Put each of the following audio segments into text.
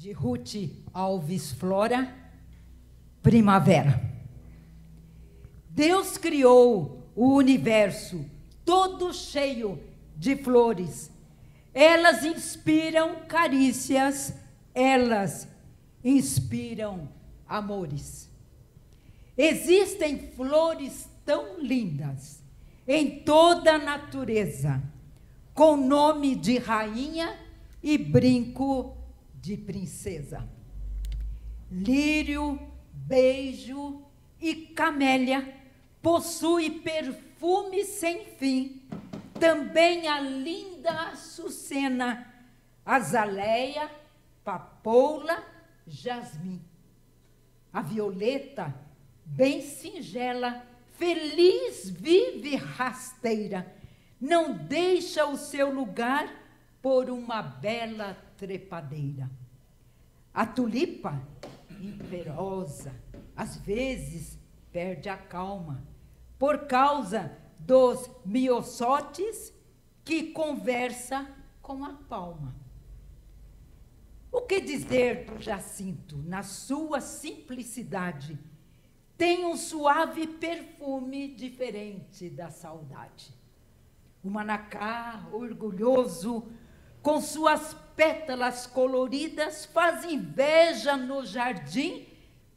de Ruth Alves Flora, Primavera. Deus criou o universo todo cheio de flores. Elas inspiram carícias, elas inspiram amores. Existem flores tão lindas em toda a natureza, com nome de rainha e brinco de princesa. Lírio, beijo e camélia possui perfume sem fim. Também a linda açucena, azaleia, papoula, jasmim. A violeta, bem singela, feliz vive rasteira, não deixa o seu lugar por uma bela trepadeira. A tulipa, imperosa, às vezes perde a calma, por causa dos miosotes que conversa com a palma. O que dizer do jacinto, na sua simplicidade, tem um suave perfume diferente da saudade. O manacá, orgulhoso, com suas pétalas coloridas, faz inveja no jardim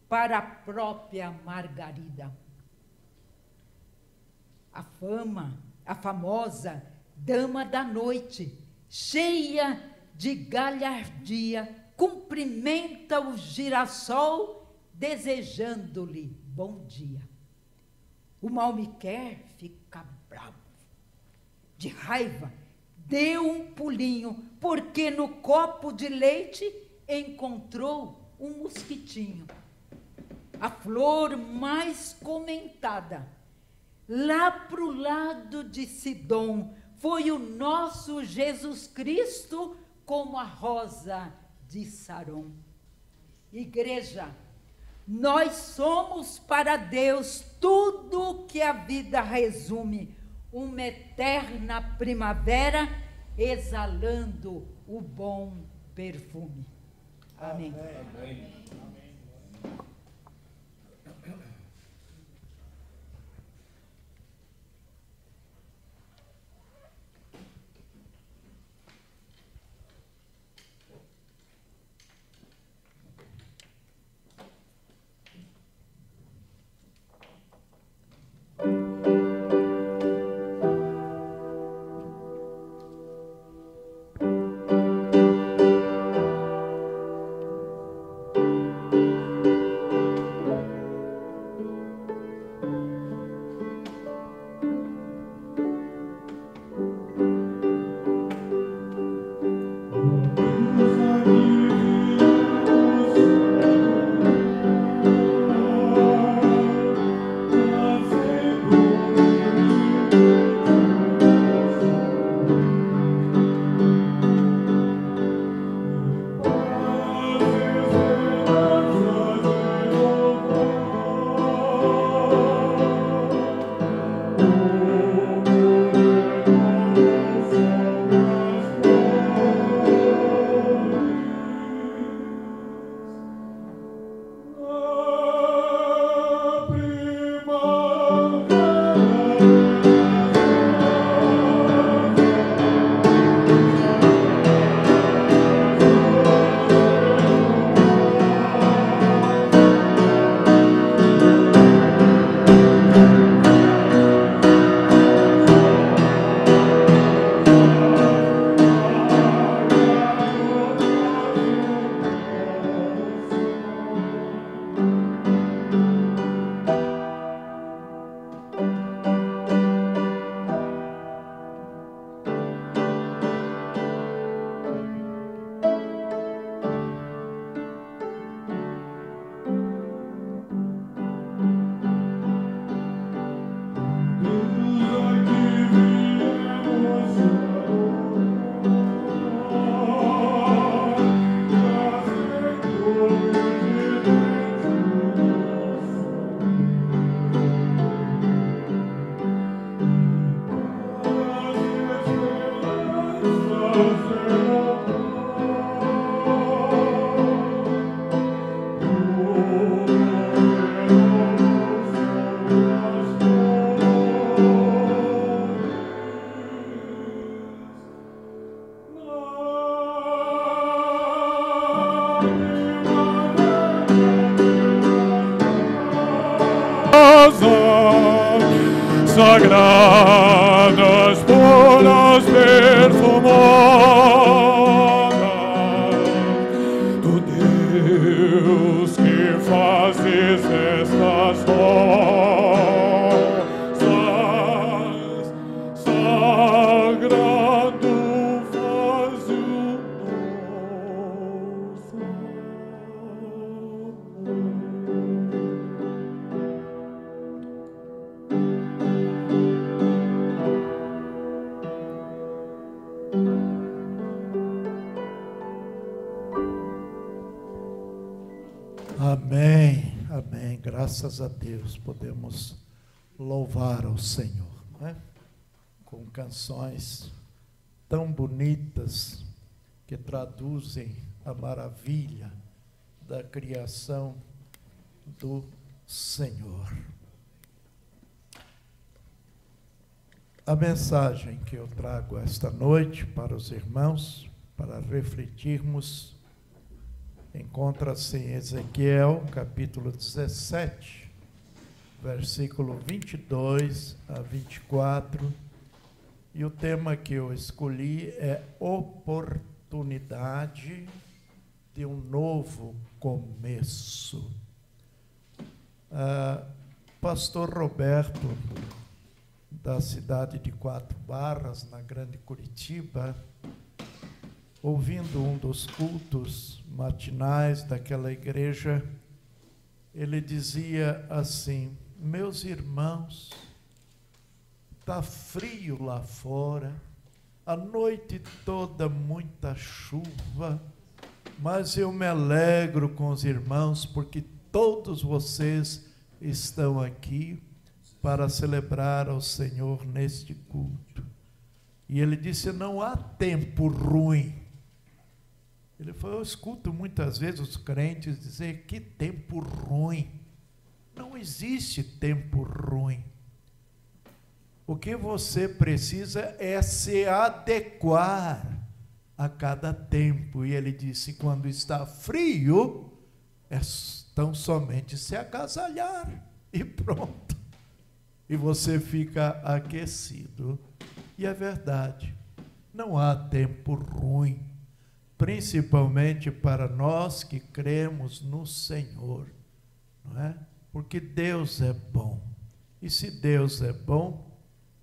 para a própria Margarida. A famosa dama da noite, cheia de galhardia, cumprimenta o girassol, desejando-lhe bom dia. O mal me quer, fica bravo. De raiva, deu um pulinho, porque no copo de leite encontrou um mosquitinho. A flor mais comentada, lá pro lado de Sidom, foi o nosso Jesus Cristo, como a rosa de Saron. Igreja, nós somos para Deus tudo que a vida resume, uma eterna primavera exalando o bom perfume. Amém. Amém. Sagradas puras perfumadas, do Deus que fazes estas rosas, sagrado faz o nosso Amém, amém. Graças a Deus podemos louvar ao Senhor, não é? Com canções tão bonitas que traduzem a maravilha da criação do Senhor. A mensagem que eu trago esta noite para os irmãos, para refletirmos, encontra-se em Ezequiel, capítulo 17, versículo 22 a 24, e o tema que eu escolhi é oportunidade de um novo começo. Pastor Roberto, da cidade de Quatro Barras, na Grande Curitiba, ouvindo um dos cultos matinais daquela igreja, ele dizia assim: meus irmãos, está frio lá fora, a noite toda muita chuva, mas eu me alegro com os irmãos porque todos vocês estão aqui para celebrar ao Senhor neste culto. E ele disse: não há tempo ruim. Ele falou: eu escuto muitas vezes os crentes dizer que tempo ruim. Não existe tempo ruim. O que você precisa é se adequar a cada tempo. E ele disse: quando está frio, é tão somente se agasalhar e pronto. E você fica aquecido. E é verdade, não há tempo ruim, principalmente para nós que cremos no Senhor, não é? Porque Deus é bom. E se Deus é bom,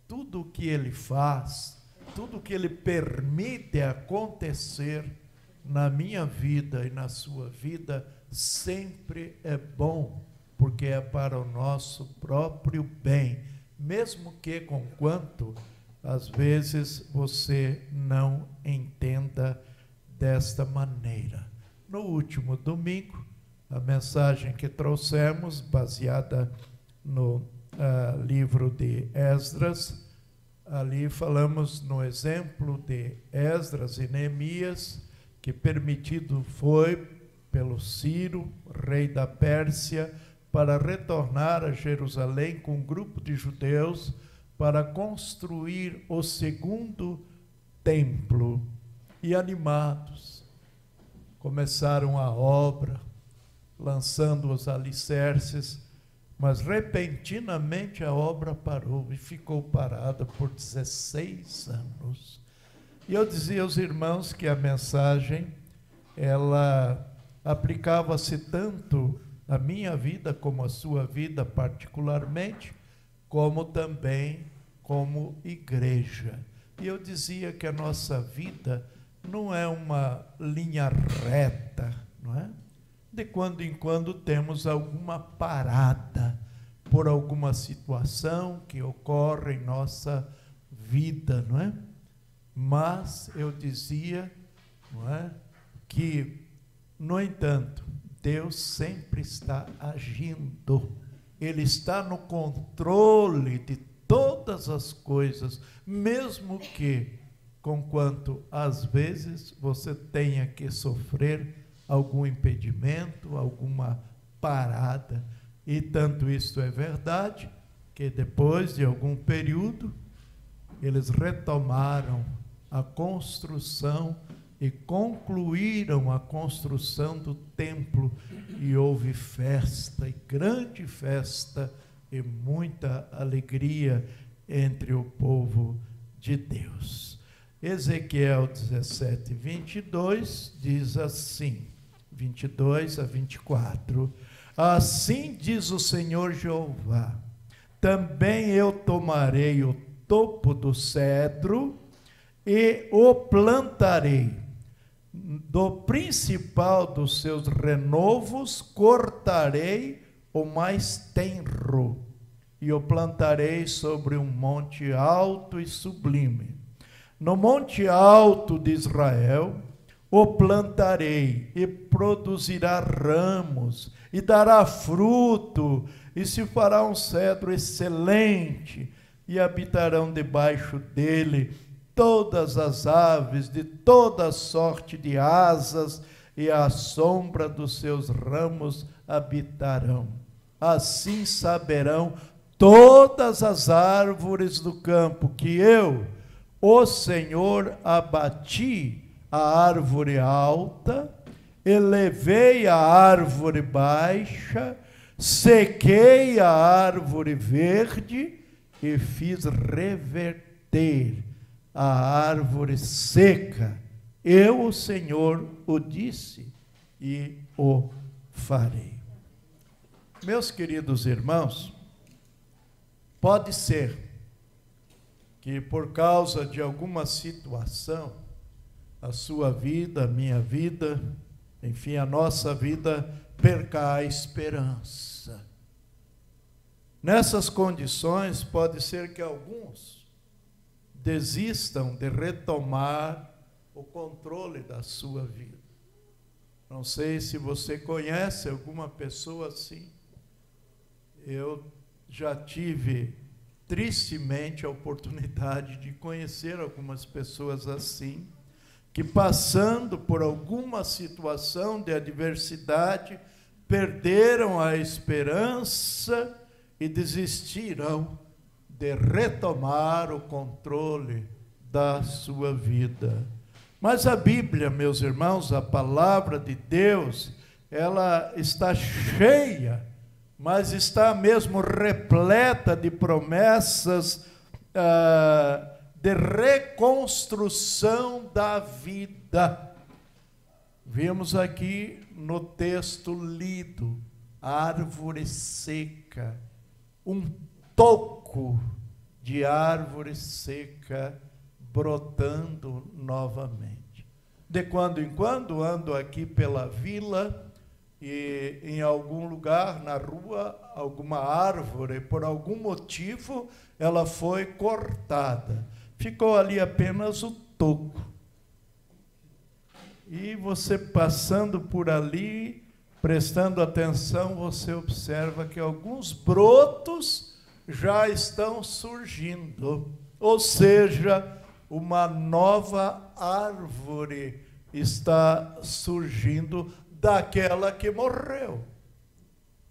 tudo o que Ele faz, tudo o que Ele permite acontecer na minha vida e na sua vida, sempre é bom, porque é para o nosso próprio bem, mesmo que conquanto às vezes você não entenda desta maneira. No último domingo, a mensagem que trouxemos, baseada no livro de Esdras, ali falamos no exemplo de Esdras e Neemias, que permitido foi pelo Ciro, rei da Pérsia, para retornar a Jerusalém com um grupo de judeus para construir o segundo templo. E animados, começaram a obra, lançando os alicerces, mas repentinamente a obra parou e ficou parada por 16 anos. E eu dizia aos irmãos que a mensagem, ela aplicava-se tanto à minha vida como à sua vida particularmente, como também como igreja. E eu dizia que a nossa vida não é uma linha reta, não é? De quando em quando temos alguma parada por alguma situação que ocorre em nossa vida, não é? Mas eu dizia, não é, que, no entanto, Deus sempre está agindo. Ele está no controle de todas as coisas, mesmo que, conquanto às vezes você tenha que sofrer algum impedimento, alguma parada. E tanto isto é verdade, que depois de algum período, eles retomaram a construção e concluíram a construção do templo, e houve festa, e grande festa, e muita alegria entre o povo de Deus. Ezequiel 17, 22 diz assim, 22 a 24: assim diz o Senhor Jeová, também eu tomarei o topo do cedro e o plantarei. Do principal dos seus renovos cortarei o mais tenro, e o plantarei sobre um monte alto e sublime. No monte alto de Israel o plantarei, e produzirá ramos, e dará fruto, e se fará um cedro excelente, e habitarão debaixo dele todas as aves de toda sorte de asas, e à sombra dos seus ramos habitarão. Assim saberão todas as árvores do campo que eu, o Senhor, abati a árvore alta, elevei a árvore baixa, sequei a árvore verde e fiz reverter a árvore seca. Eu, o Senhor, o disse e o farei. Meus queridos irmãos, pode ser que por causa de alguma situação, a sua vida, a minha vida, enfim, a nossa vida, perca a esperança. Nessas condições, pode ser que alguns desistam de retomar o controle da sua vida. Não sei se você conhece alguma pessoa assim. Eu já tive, tristemente, a oportunidade de conhecer algumas pessoas assim, que passando por alguma situação de adversidade, perderam a esperança e desistiram de retomar o controle da sua vida. Mas a Bíblia, meus irmãos, a palavra de Deus, ela está cheia, mas está mesmo repleta de promessas de reconstrução da vida. Vimos aqui no texto lido, árvore seca, um toco de árvore seca brotando novamente. De quando em quando ando aqui pela vila e em algum lugar na rua, alguma árvore, por algum motivo, ela foi cortada. Ficou ali apenas o toco. E você passando por ali, prestando atenção, você observa que alguns brotos já estão surgindo. Ou seja, uma nova árvore está surgindo daquela que morreu,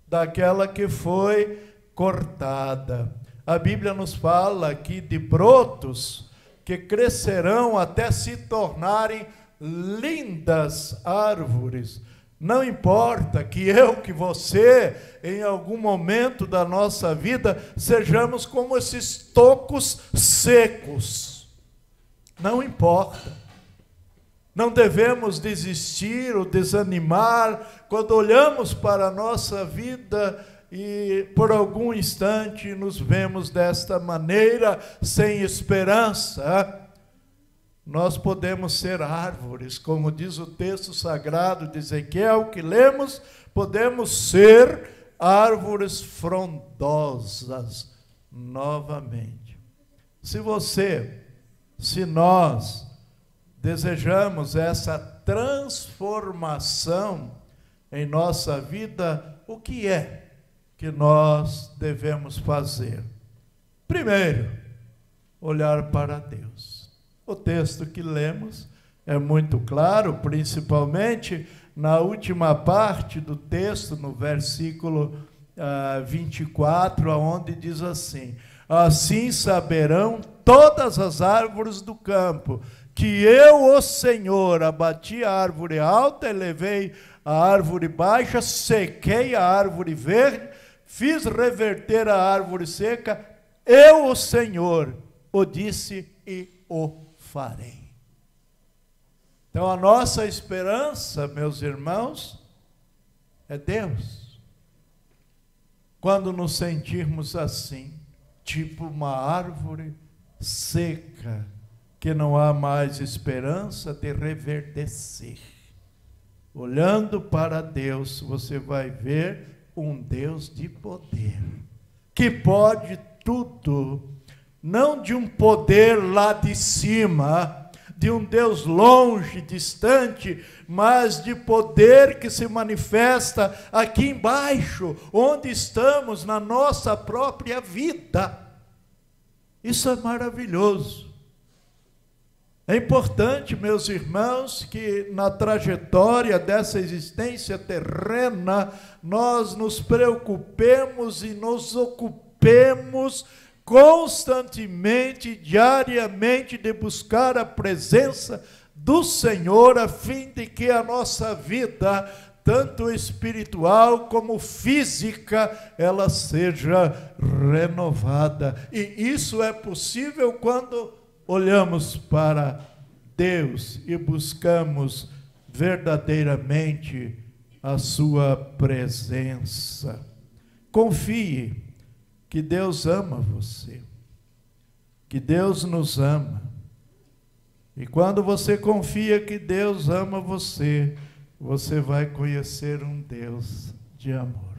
daquela que foi cortada. A Bíblia nos fala aqui de brotos que crescerão até se tornarem lindas árvores. Não importa que eu, que você, em algum momento da nossa vida, sejamos como esses tocos secos. Não importa. Não devemos desistir ou desanimar quando olhamos para a nossa vida e por algum instante nos vemos desta maneira, sem esperança. Nós podemos ser árvores, como diz o texto sagrado de Ezequiel que lemos, podemos ser árvores frondosas novamente. Se nós desejamos essa transformação em nossa vida, o que é que nós devemos fazer? Primeiro, olhar para Deus. O texto que lemos é muito claro, principalmente na última parte do texto, no versículo 24, onde diz assim: assim saberão todas as árvores do campo que eu, o Senhor, abati a árvore alta, elevei a árvore baixa, sequei a árvore verde, fiz reverter a árvore seca, eu, o Senhor, o disse e o farei. Então a nossa esperança, meus irmãos, é Deus. Quando nos sentirmos assim, tipo uma árvore seca, que não há mais esperança de reverdecer. Olhando para Deus, você vai ver um Deus de poder, que pode tudo, não de um poder lá de cima, de um Deus longe, distante, mas de poder que se manifesta aqui embaixo, onde estamos, na nossa própria vida. Isso é maravilhoso. É importante, meus irmãos, que na trajetória dessa existência terrena, nós nos preocupemos e nos ocupemos constantemente, diariamente, de buscar a presença do Senhor, a fim de que a nossa vida, tanto espiritual como física, ela seja renovada. E isso é possível quando olhamos para Deus e buscamos verdadeiramente a sua presença. Confie que Deus ama você, que Deus nos ama. E quando você confia que Deus ama você, você vai conhecer um Deus de amor.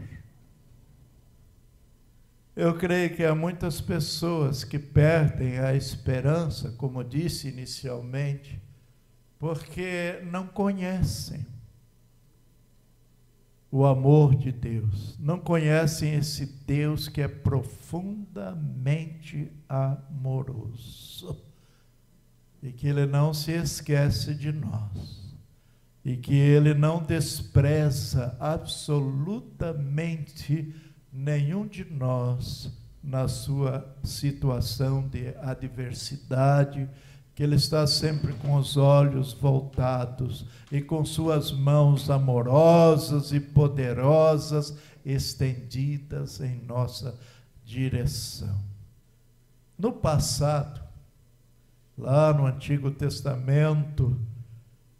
Eu creio que há muitas pessoas que perdem a esperança, como disse inicialmente, porque não conhecem o amor de Deus, não conhecem esse Deus que é profundamente amoroso e que Ele não se esquece de nós e que Ele não despreza absolutamente nenhum de nós na sua situação de adversidade, que Ele está sempre com os olhos voltados e com suas mãos amorosas e poderosas estendidas em nossa direção. No passado, lá no Antigo Testamento,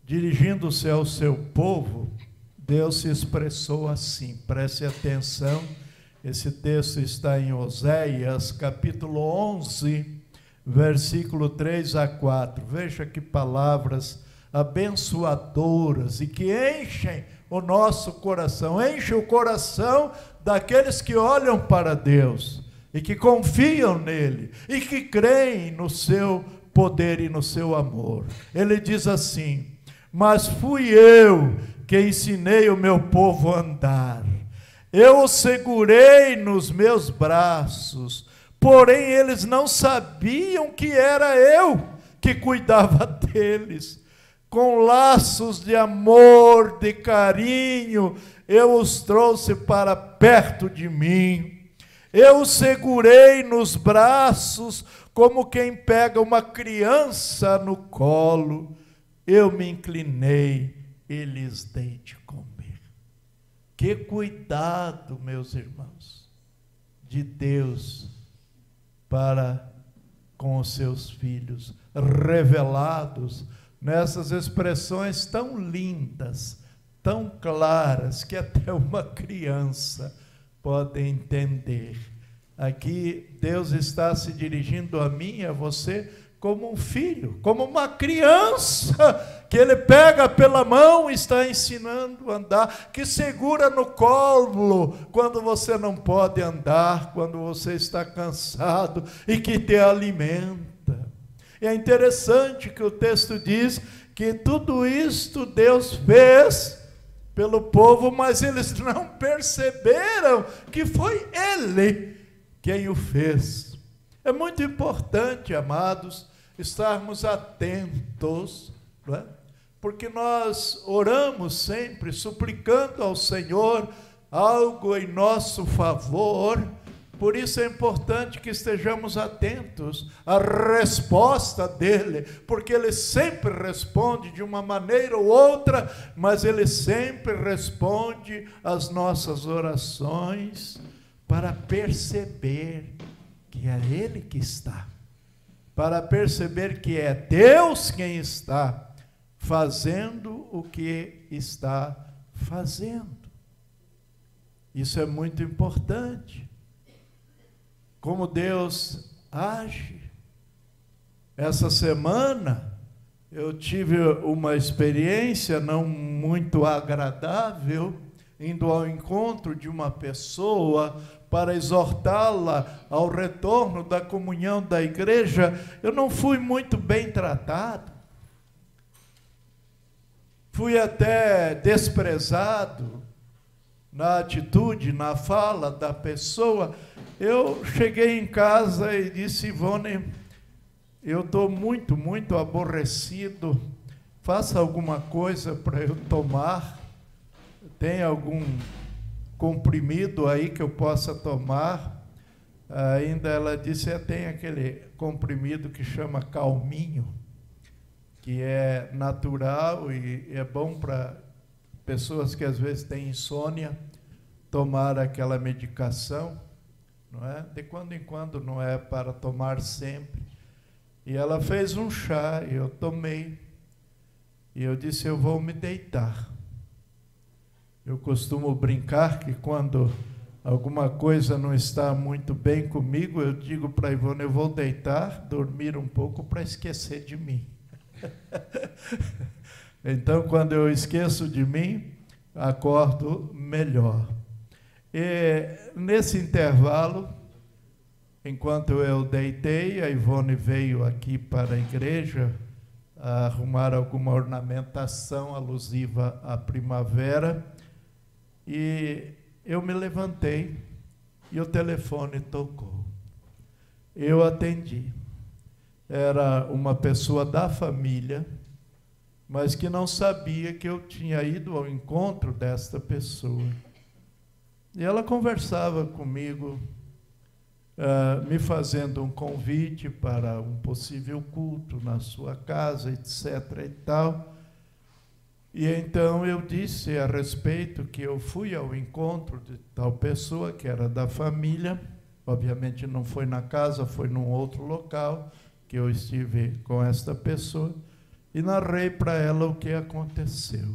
dirigindo-se ao seu povo, Deus se expressou assim, preste atenção. Esse texto está em Oséias, capítulo 11, versículo 3 a 4. Veja que palavras abençoadoras e que enchem o nosso coração, enchem o coração daqueles que olham para Deus e que confiam nele e que creem no seu poder e no seu amor. Ele diz assim: mas fui eu que ensinei o meu povo a andar. Eu os segurei nos meus braços, porém eles não sabiam que era eu que cuidava deles. Com laços de amor, de carinho, eu os trouxe para perto de mim. Eu os segurei nos braços como quem pega uma criança no colo. Eu me inclinei e lhes dei de comer. Que cuidado, meus irmãos, de Deus para com os seus filhos, revelados nessas expressões tão lindas, tão claras, que até uma criança pode entender. Aqui Deus está se dirigindo a mim e a você como um filho, como uma criança, que Ele pega pela mão e está ensinando a andar, que segura no colo quando você não pode andar, quando você está cansado, e que te alimenta. E é interessante que o texto diz que tudo isto Deus fez pelo povo, mas eles não perceberam que foi Ele quem o fez. É muito importante, amados, estarmos atentos, não é? Porque nós oramos sempre suplicando ao Senhor algo em nosso favor, Por isso é importante que estejamos atentos à resposta dele, porque ele sempre responde de uma maneira ou outra, mas ele sempre responde às nossas orações para perceber que é ele que está, para perceber que é Deus quem está fazendo o que está fazendo. Isso é muito importante. Como Deus age. Essa semana eu tive uma experiência não muito agradável, indo ao encontro de uma pessoa para exortá-la ao retorno da comunhão da igreja. Eu não fui muito bem tratado. Fui até desprezado na atitude, na fala da pessoa. Eu cheguei em casa e disse: Ivone, eu estou muito, muito aborrecido. Faça alguma coisa para eu tomar. Tem algum comprimido aí que eu possa tomar? Ainda ela disse: tem aquele comprimido que chama Calminho, que é natural e é bom para pessoas que às vezes têm insônia, tomar aquela medicação, não é? De quando em quando, não é para tomar sempre. E ela fez um chá, e eu tomei, e eu disse: eu vou me deitar. Eu costumo brincar que quando alguma coisa não está muito bem comigo, eu digo para a Ivone: eu vou deitar, dormir um pouco para esquecer de mim. Então, quando eu esqueço de mim, acordo melhor. E nesse intervalo, enquanto eu deitei, a Ivone veio aqui para a igreja arrumar alguma ornamentação alusiva à primavera, e eu me levantei e o telefone tocou. Eu atendi. Era uma pessoa da família, mas que não sabia que eu tinha ido ao encontro desta pessoa. E ela conversava comigo, me fazendo um convite para um possível culto na sua casa, etc. e tal. E então eu disse a respeito que eu fui ao encontro de tal pessoa, que era da família. Obviamente não foi na casa, foi num outro local que eu estive com esta pessoa, e narrei para ela o que aconteceu.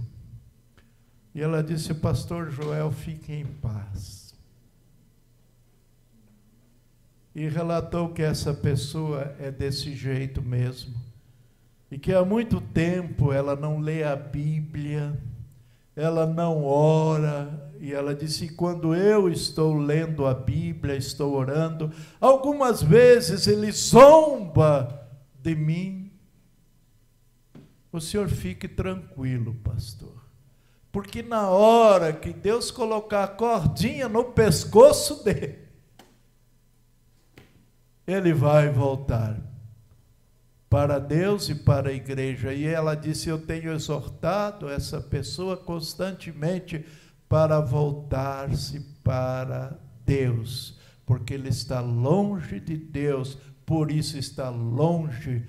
E ela disse: Pastor Joel, fique em paz. E relatou que essa pessoa é desse jeito mesmo, e que há muito tempo ela não lê a Bíblia, ela não ora, e ela disse: quando eu estou lendo a Bíblia, estou orando, algumas vezes ele zomba de mim. O senhor fique tranquilo, pastor, porque na hora que Deus colocar a cordinha no pescoço dele, ele vai voltar para Deus e para a igreja. E ela disse: eu tenho exortado essa pessoa constantemente para voltar-se para Deus, porque ele está longe de Deus, por isso está longe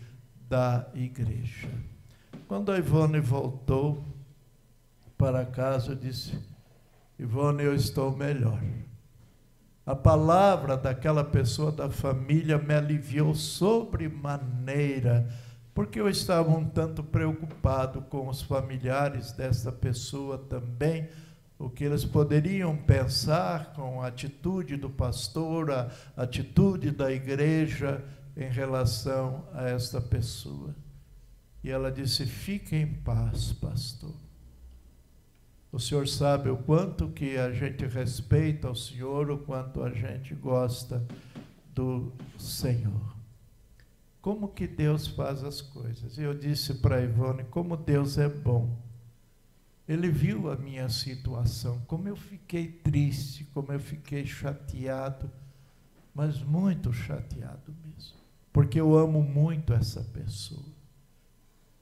da igreja. Quando a Ivone voltou para casa, eu disse: Ivone, eu estou melhor. A palavra daquela pessoa da família me aliviou sobremaneira, porque eu estava um tanto preocupado com os familiares desta pessoa também, o que eles poderiam pensar com a atitude do pastor, a atitude da igreja em relação a esta pessoa. E ela disse: fique em paz, pastor. O senhor sabe o quanto que a gente respeita o senhor, o quanto a gente gosta do Senhor. Como que Deus faz as coisas? E eu disse para a Ivone: como Deus é bom. Ele viu a minha situação, como eu fiquei triste, como eu fiquei chateado, mas muito chateado mesmo, porque eu amo muito essa pessoa.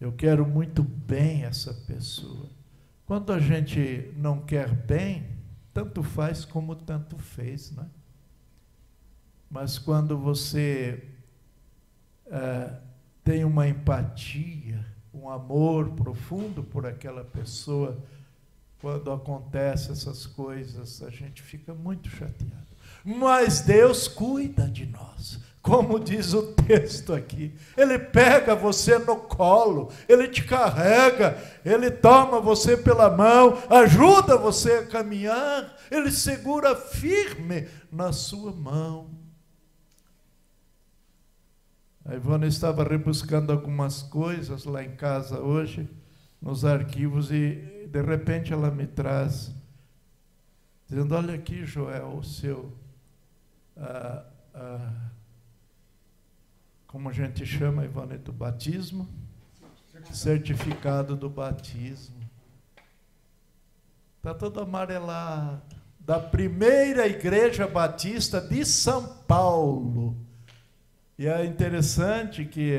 Eu quero muito bem essa pessoa. Quando a gente não quer bem, tanto faz como tanto fez, né? Mas quando você tem uma empatia, um amor profundo por aquela pessoa, quando acontecem essas coisas, a gente fica muito chateado. Mas Deus cuida de nós, como diz o texto aqui. Ele pega você no colo, Ele te carrega, Ele toma você pela mão, ajuda você a caminhar, Ele segura firme na sua mão. A Ivone estava rebuscando algumas coisas lá em casa hoje, nos arquivos, e de repente ela me traz, dizendo: olha aqui, Joel, o seu, como a gente chama, Ivone, do batismo? Certificado do batismo. Está todo amarelado. Da primeira igreja batista de São Paulo. E é interessante que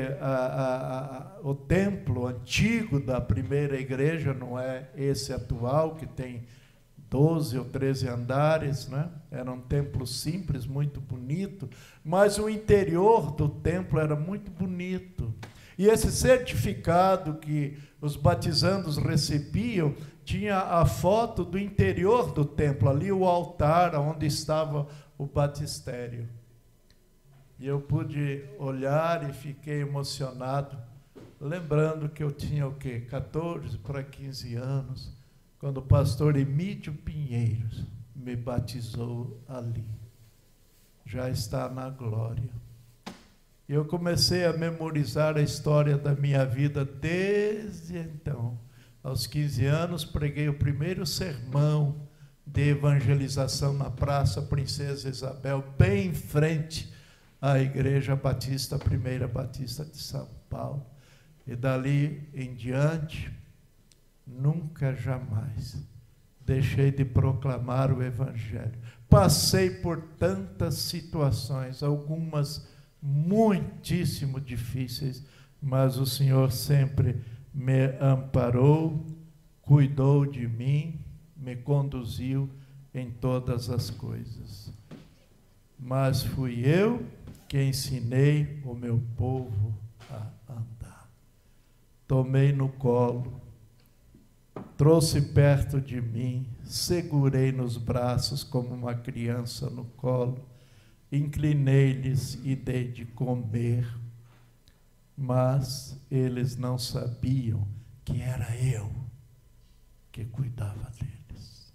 o templo antigo da primeira igreja não é esse atual, que tem 12 ou 13 andares, né? Era um templo simples, muito bonito, mas o interior do templo era muito bonito. E esse certificado que os batizandos recebiam tinha a foto do interior do templo, ali o altar onde estava o batistério. E eu pude olhar e fiquei emocionado, lembrando que eu tinha o quê? 14 para 15 anos, quando o pastor Emídio Pinheiros me batizou ali. Já está na glória. E eu comecei a memorizar a história da minha vida desde então. Aos 15 anos, preguei o primeiro sermão de evangelização na Praça Princesa Isabel, bem em frente à Igreja Batista, a Primeira Batista de São Paulo. E dali em diante, nunca, jamais deixei de proclamar o Evangelho. Passei por tantas situações, algumas muitíssimo difíceis, mas o Senhor sempre me amparou, cuidou de mim, me conduziu em todas as coisas. Mas fui eu que ensinei o meu povo a andar. Tomei no colo, trouxe perto de mim, segurei nos braços como uma criança no colo, inclinei-lhes e dei de comer, mas eles não sabiam que era eu que cuidava deles.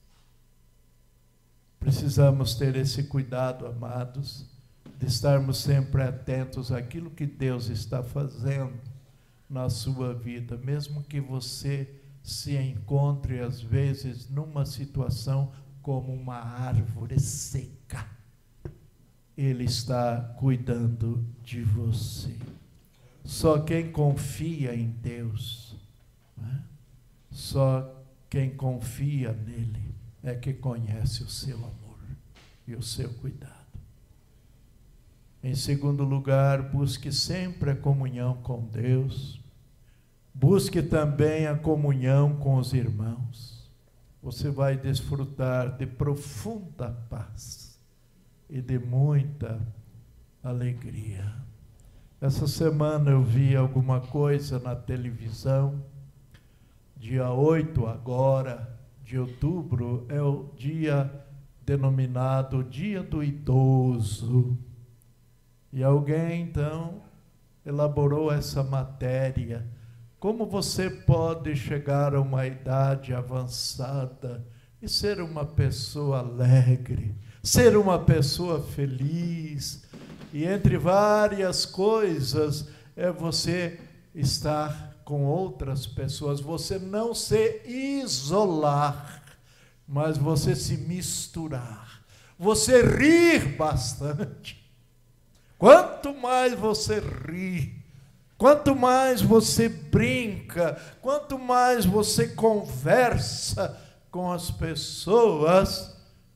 Precisamos ter esse cuidado, amados, de estarmos sempre atentos àquilo que Deus está fazendo na sua vida, mesmo que você se encontre, às vezes, numa situação como uma árvore seca. Ele está cuidando de você. Só quem confia em Deus, né? Só quem confia nele é que conhece o seu amor e o seu cuidado. Em segundo lugar, busque sempre a comunhão com Deus. Busque também a comunhão com os irmãos. Você vai desfrutar de profunda paz e de muita alegria. Essa semana eu vi alguma coisa na televisão. Dia 8 agora, de outubro, é o dia denominado Dia do Idoso. E alguém, então, elaborou essa matéria. Como você pode chegar a uma idade avançada e ser uma pessoa alegre, ser uma pessoa feliz, e entre várias coisas é você estar com outras pessoas, você não se isolar, mas você se misturar, você rir bastante. Quanto mais você ri, quanto mais você brinca, quanto mais você conversa com as pessoas,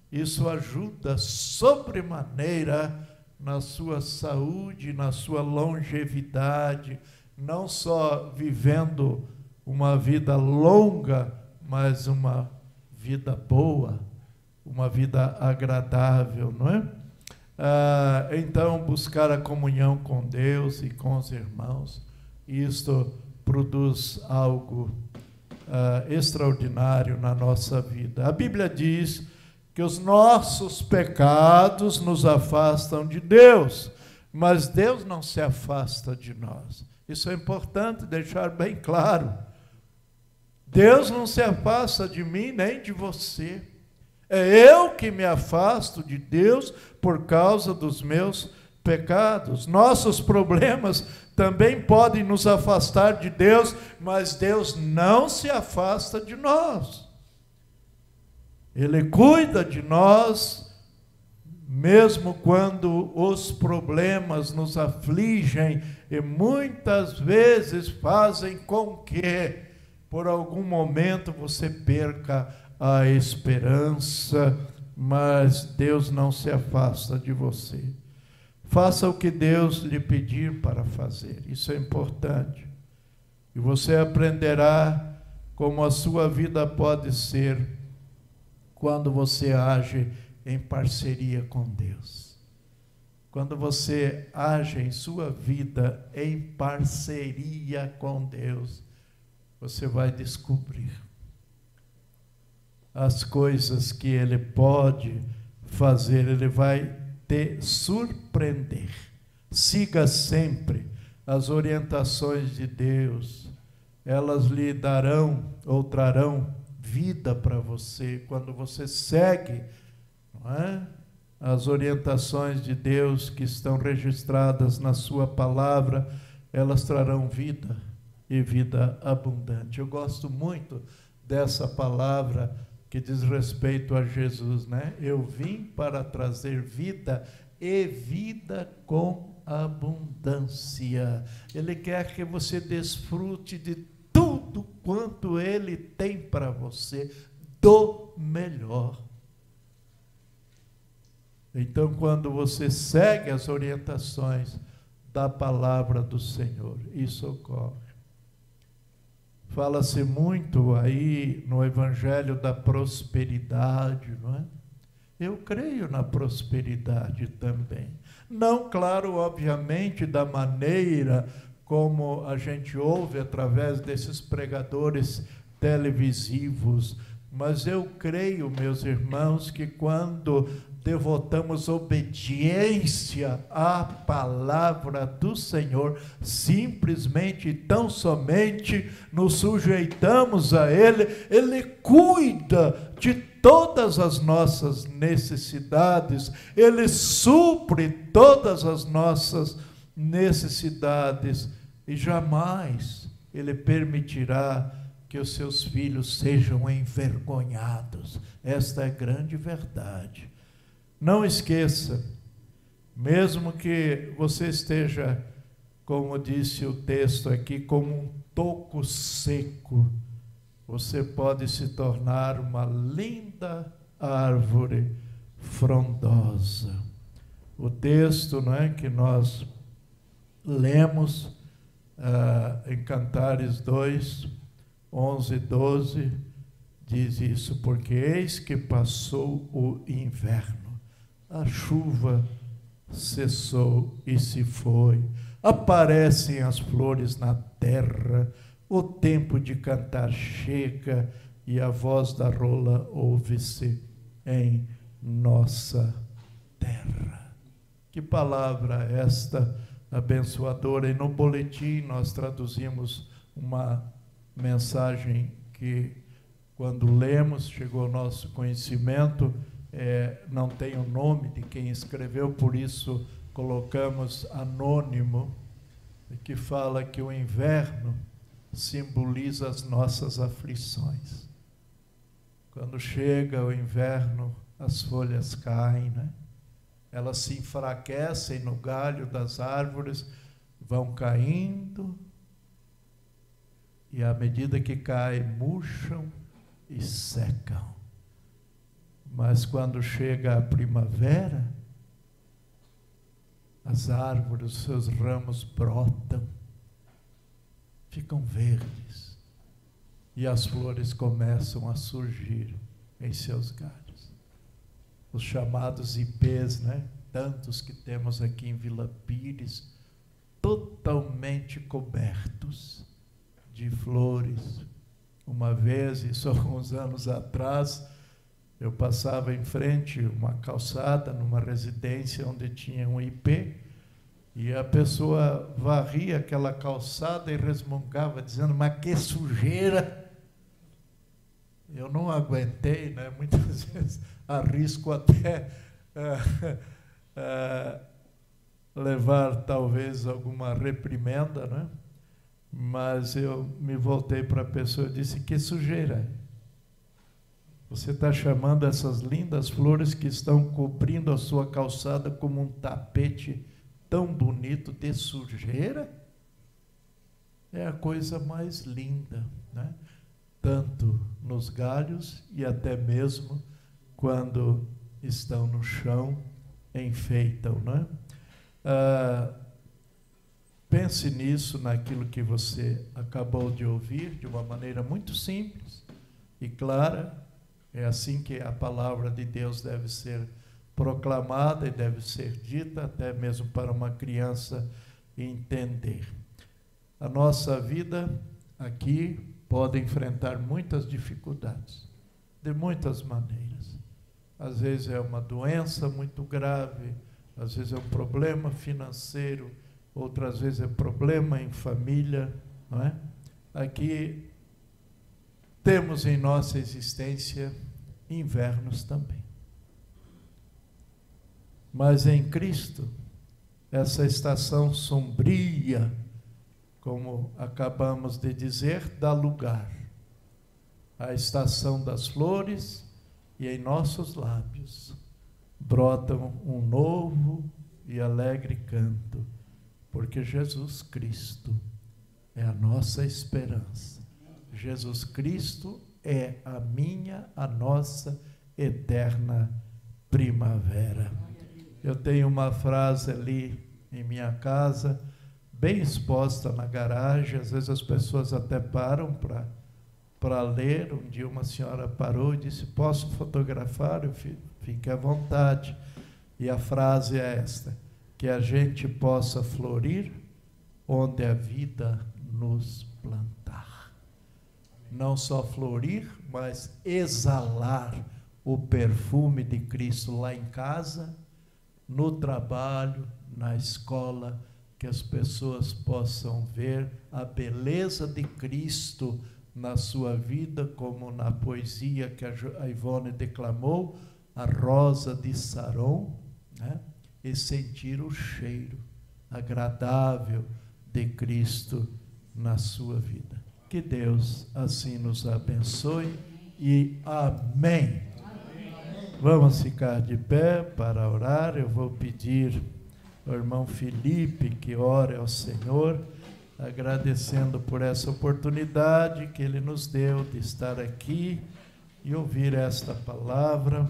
isso ajuda sobremaneira na sua saúde, na sua longevidade, não só vivendo uma vida longa, mas uma vida boa, uma vida agradável, não é? Então, buscar a comunhão com Deus e com os irmãos, isto produz algo extraordinário na nossa vida. A Bíblia diz que os nossos pecados nos afastam de Deus, mas Deus não se afasta de nós. Isso é importante deixar bem claro. Deus não se afasta de mim nem de você. É eu que me afasto de Deus por causa dos meus pecados. Nossos problemas também podem nos afastar de Deus, mas Deus não se afasta de nós. Ele cuida de nós, mesmo quando os problemas nos afligem e muitas vezes fazem com que, por algum momento, você perca a esperança, mas Deus não se afasta de você. Faça o que Deus lhe pedir para fazer, isso é importante. E você aprenderá como a sua vida pode ser quando você age em parceria com Deus. Quando você age em sua vida em parceria com Deus, você vai descobrir as coisas que Ele pode fazer, Ele vai te surpreender. Siga sempre as orientações de Deus, elas lhe darão ou trarão vida para você. Quando você segue, não é, as orientações de Deus que estão registradas na sua palavra, elas trarão vida e vida abundante. Eu gosto muito dessa palavra que diz respeito a Jesus, né? Eu vim para trazer vida e vida com abundância. Ele quer que você desfrute de tudo quanto Ele tem para você, do melhor. Então, quando você segue as orientações da palavra do Senhor, isso ocorre. Fala-se muito aí no Evangelho da prosperidade, não é? Eu creio na prosperidade também. Não, claro, obviamente, da maneira como a gente ouve através desses pregadores televisivos, mas eu creio, meus irmãos, que quando devotamos obediência à palavra do Senhor, simplesmente e tão somente nos sujeitamos a Ele, Ele cuida de todas as nossas necessidades, Ele supre todas as nossas necessidades e jamais Ele permitirá que os seus filhos sejam envergonhados. Esta é a grande verdade. Não esqueça, mesmo que você esteja, como disse o texto aqui, como um toco seco, você pode se tornar uma linda árvore frondosa. O texto, não é, que nós lemos em Cantares 2, 11 e 12, diz isso: porque eis que passou o inverno, a chuva cessou e se foi, aparecem as flores na terra, o tempo de cantar chega e a voz da rola ouve-se em nossa terra. Que palavra esta abençoadora! E no boletim nós traduzimos uma mensagem que, quando lemos, chegou ao nosso conhecimento. Não tem o nome de quem escreveu, por isso colocamos anônimo, que fala que o inverno simboliza as nossas aflições. Quando chega o inverno, as folhas caem, né? Elas se enfraquecem no galho das árvores, vão caindo, e à medida que caem, murcham e secam. Mas quando chega a primavera, as árvores, seus ramos brotam, ficam verdes, e as flores começam a surgir em seus galhos. Os chamados ipês, né? tantos que temos aqui em Vila Pires, totalmente cobertos de flores. Uma vez, isso alguns anos atrás, eu passava em frente uma calçada numa residência onde tinha um IP, e a pessoa varria aquela calçada e resmungava, dizendo: mas que sujeira! Eu não aguentei, né? Muitas vezes arrisco até levar talvez alguma reprimenda, né? Mas eu me voltei para a pessoa e disse: que sujeira! Você está chamando essas lindas flores que estão cobrindo a sua calçada como um tapete tão bonito de sujeira? É a coisa mais linda, né? Tanto nos galhos e até mesmo quando estão no chão, enfeitam, né? Pense nisso, naquilo que você acabou de ouvir, de uma maneira muito simples e clara. É assim que a palavra de Deus deve ser proclamada e deve ser dita, até mesmo para uma criança entender. A nossa vida aqui pode enfrentar muitas dificuldades, de muitas maneiras. Às vezes é uma doença muito grave, às vezes é um problema financeiro, outras vezes é problema em família, não é? Aqui temos em nossa existência invernos também. Mas em Cristo, essa estação sombria, como acabamos de dizer, dá lugar à estação das flores, e em nossos lábios brotam um novo e alegre canto, porque Jesus Cristo é a nossa esperança. Jesus Cristo é a nossa eterna primavera. Eu tenho uma frase ali em minha casa, bem exposta na garagem, às vezes as pessoas até param para ler. Um dia uma senhora parou e disse: posso fotografar? Eu fique à vontade. E a frase é esta: que a gente possa florir onde a vida nos plantar. Não só florir, mas exalar o perfume de Cristo lá em casa, no trabalho, na escola, que as pessoas possam ver a beleza de Cristo na sua vida, como na poesia que a Ivone declamou, a rosa de Saron, né? E sentir o cheiro agradável de Cristo na sua vida. Que Deus assim nos abençoe e amém. Vamos ficar de pé para orar. Eu vou pedir ao irmão Felipe que ore ao Senhor, agradecendo por essa oportunidade que Ele nos deu de estar aqui e ouvir esta palavra,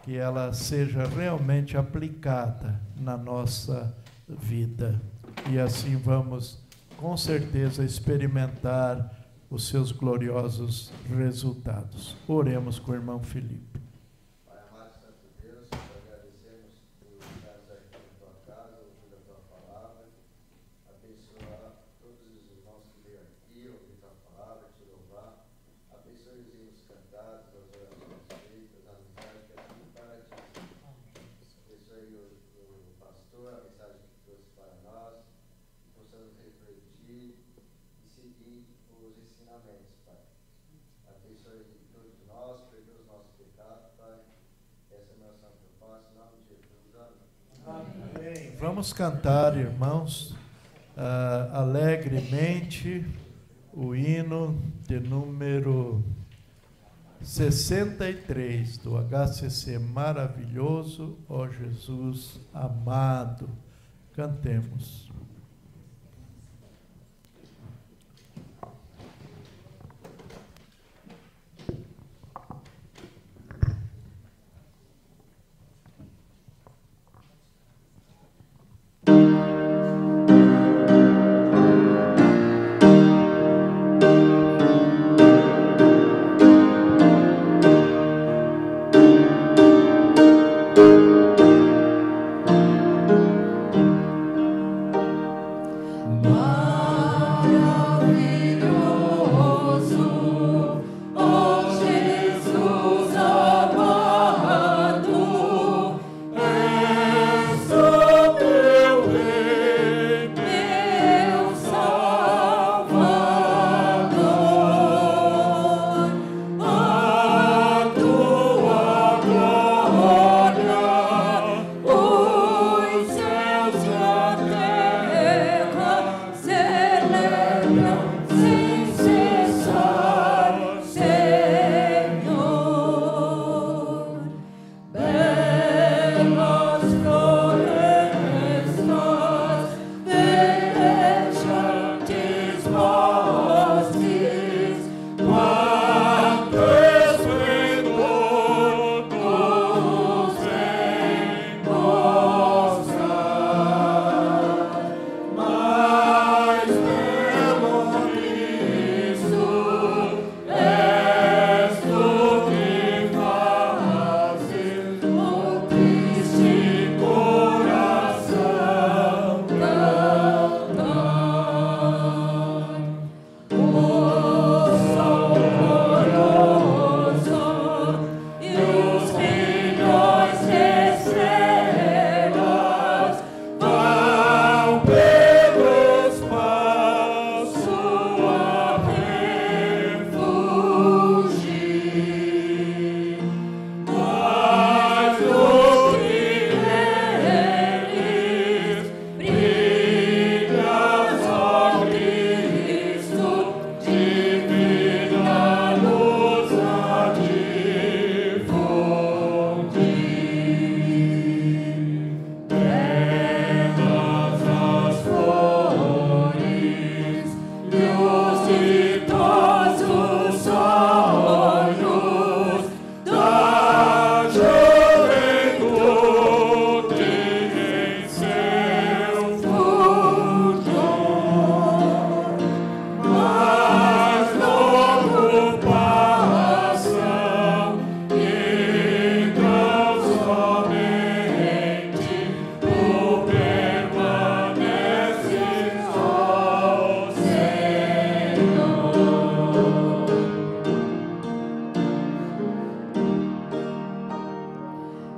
que ela seja realmente aplicada na nossa vida. E assim vamos, com certeza, experimentar os seus gloriosos resultados. Oremos com o irmão Felipe. Vamos cantar, irmãos, alegremente o hino de número 63 do HCC Maravilhoso, ó Jesus amado. Cantemos.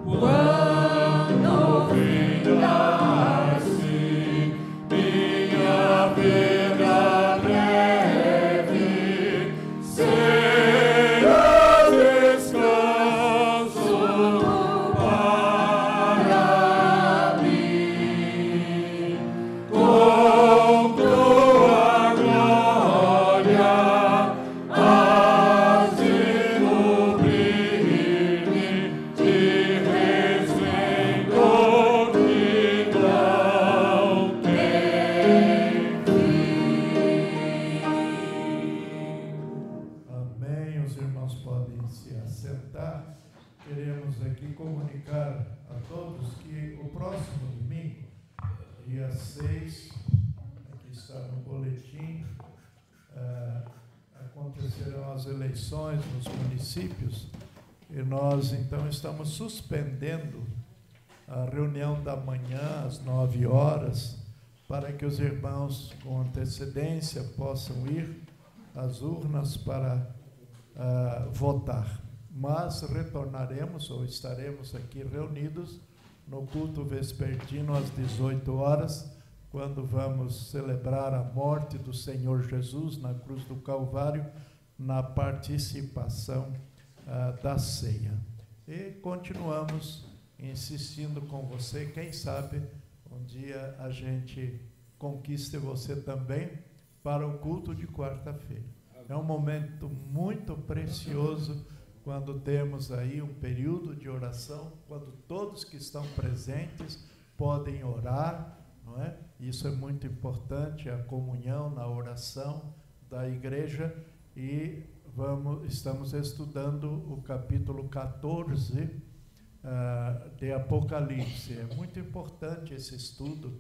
Quando vingasse minha vida breve, será descanso para mim. Com tua glória hás de cobrir-me de resplendor que não tem fim. Amém. Os irmãos podem se assentar. Queremos aqui comunicar a todos que o próximo domingo, dia 6, aqui está no boletim, acontecerão as eleições nos municípios e nós então estamos suspendendo a reunião da manhã às 9 horas para que os irmãos com antecedência possam ir às urnas para votar. Mas retornaremos ou estaremos aqui reunidos no culto vespertino às 18 horas, quando vamos celebrar a morte do Senhor Jesus na cruz do Calvário, na participação da ceia. E continuamos insistindo com você, quem sabe um dia a gente conquiste você também para o culto de quarta-feira. É um momento muito precioso quando temos aí um período de oração, quando todos que estão presentes podem orar, não é? Isso é muito importante, a comunhão na oração da igreja, e estamos estudando o capítulo 14 de Apocalipse. É muito importante esse estudo,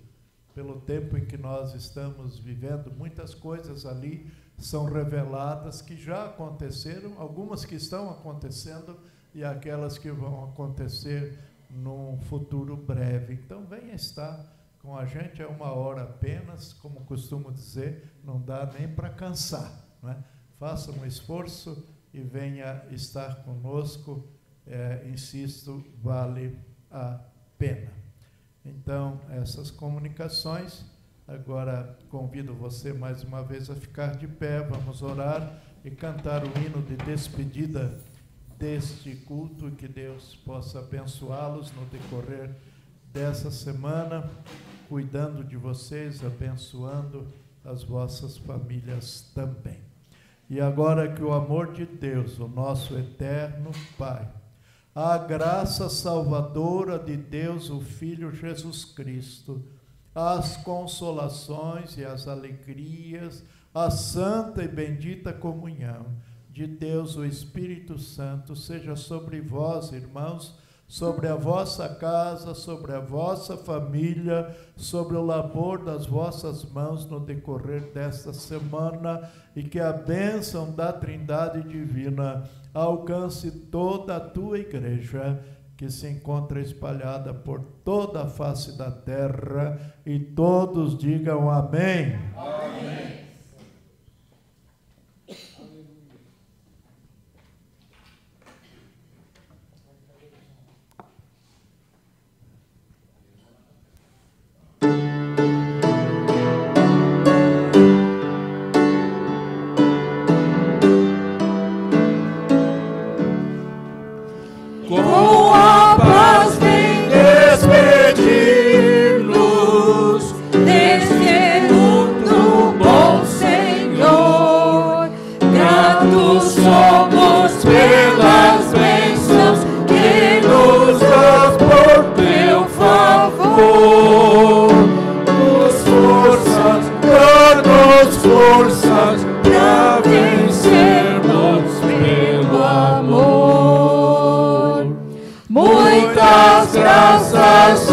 pelo tempo em que nós estamos vivendo. Muitas coisas ali são reveladas que já aconteceram, algumas que estão acontecendo e aquelas que vão acontecer num futuro breve. Então, venha estar com a gente, é 1 hora apenas, como costumo dizer, não dá nem para cansar, não é? Faça um esforço e venha estar conosco, insisto, vale a pena. Então, essas comunicações. Agora convido você mais uma vez a ficar de pé, vamos orar e cantar o hino de despedida deste culto, e que Deus possa abençoá-los no decorrer dessa semana, cuidando de vocês, abençoando as vossas famílias também. E agora que o amor de Deus, o nosso eterno Pai, a graça salvadora de Deus, o Filho Jesus Cristo, as consolações e as alegrias, a santa e bendita comunhão de Deus, o Espírito Santo, seja sobre vós, irmãos, sobre a vossa casa, sobre a vossa família, sobre o labor das vossas mãos no decorrer desta semana, e que a bênção da Trindade Divina alcance toda a tua igreja, que se encontra espalhada por toda a face da terra, e todos digam amém. Amém. Com a paz vem despedir-nos deste mundo, bom Senhor. Gratos somos pelas bênçãos que nos dás por teu favor. Dá-nos forças para vencermos pelo amor. Muitas graças